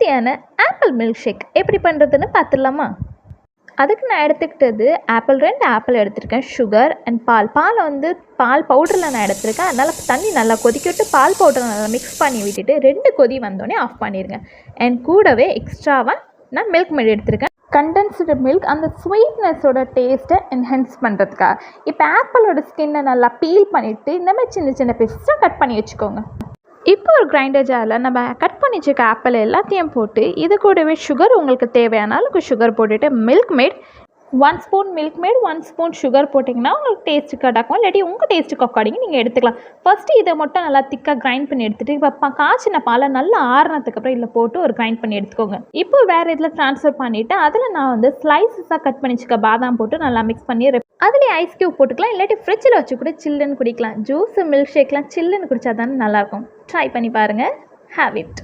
ஹெல்த்தியான apple milk shake எப்படி பண்ணுறதுன்னு பார்த்துடலாமா? அதுக்கு நான் எடுத்துக்கிட்டது ரெண்டு ஆப்பிள் எடுத்திருக்கேன், சுகர் அண்ட் பால் பால் பவுடரில் நான் எடுத்திருக்கேன். அதனால் தண்ணி நல்லா கொதிக்க விட்டு பால் பவுடரை நல்லா மிக்ஸ் பண்ணி விட்டுட்டு 2 கொதி வந்தோடனே ஆஃப் பண்ணிடுங்க. அண்ட் கூடவே எக்ஸ்ட்ராவாக நான் மில்க் மேட் எடுத்திருக்கேன், கண்டென்ஸ்டு மில்க், அந்த ஸ்வீட்னஸோட டேஸ்ட்டை என்ஹான்ஸ் பண்ணுறதுக்காக. இப்போ ஆப்பிளோட ஸ்கின்னை நல்லா பீல் பண்ணிவிட்டு இந்த மாதிரி சின்ன சின்ன பீஸாக கட் பண்ணி வச்சுக்கோங்க. இப்போ ஒரு கிரைண்டர் ஜாரில் நம்ம கட் பண்ணி வச்சுக்க ஆப்பிள் எல்லாத்தையும் போட்டு இது கூடவே சுகர், உங்களுக்கு தேவையான அளவுக்கு சுகர் போட்டுட்டு milk mat 1 spoon milk mat 1 spoon sugar போட்டிங்கன்னா உங்களுக்கு டேஸ்ட்டு கட்டாக்கும். இல்லாட்டி உங்கள் டேஸ்ட்டுக்கு அக்கார்டிங்க நீங்கள் எடுத்துக்கலாம். ஃபஸ்ட்டு இதை மட்டும் நல்லா திக்காக கிரைண்ட் பண்ணி எடுத்துகிட்டு இப்போ காய்ச்சின பாலை நல்லா ஆறுனதுக்கப்புறம் இதில் போட்டு ஒரு கிரைண்ட் பண்ணி எடுத்துக்கோங்க. இப்போ வேறு இதில் ட்ரான்ஸ்ஃபர் பண்ணிவிட்டு அதில் நான் ஸ்லைசஸாக கட் பண்ணி வச்சுக்க பாதாம் போட்டு நல்லா மிக்ஸ் பண்ணி அதுலேயே ஐஸ் க்யூப் போட்டுக்கலாம். இல்லாட்டி ஃப்ரிட்ஜில் வச்சு கூட சில்லுன்னு குடிக்கலாம். ஜூஸு மில்க் ஷேக்லாம் சில்லுன்னு குடித்தா தானே நல்லாயிருக்கும். ட்ரை பண்ணி பாருங்கள். Have it.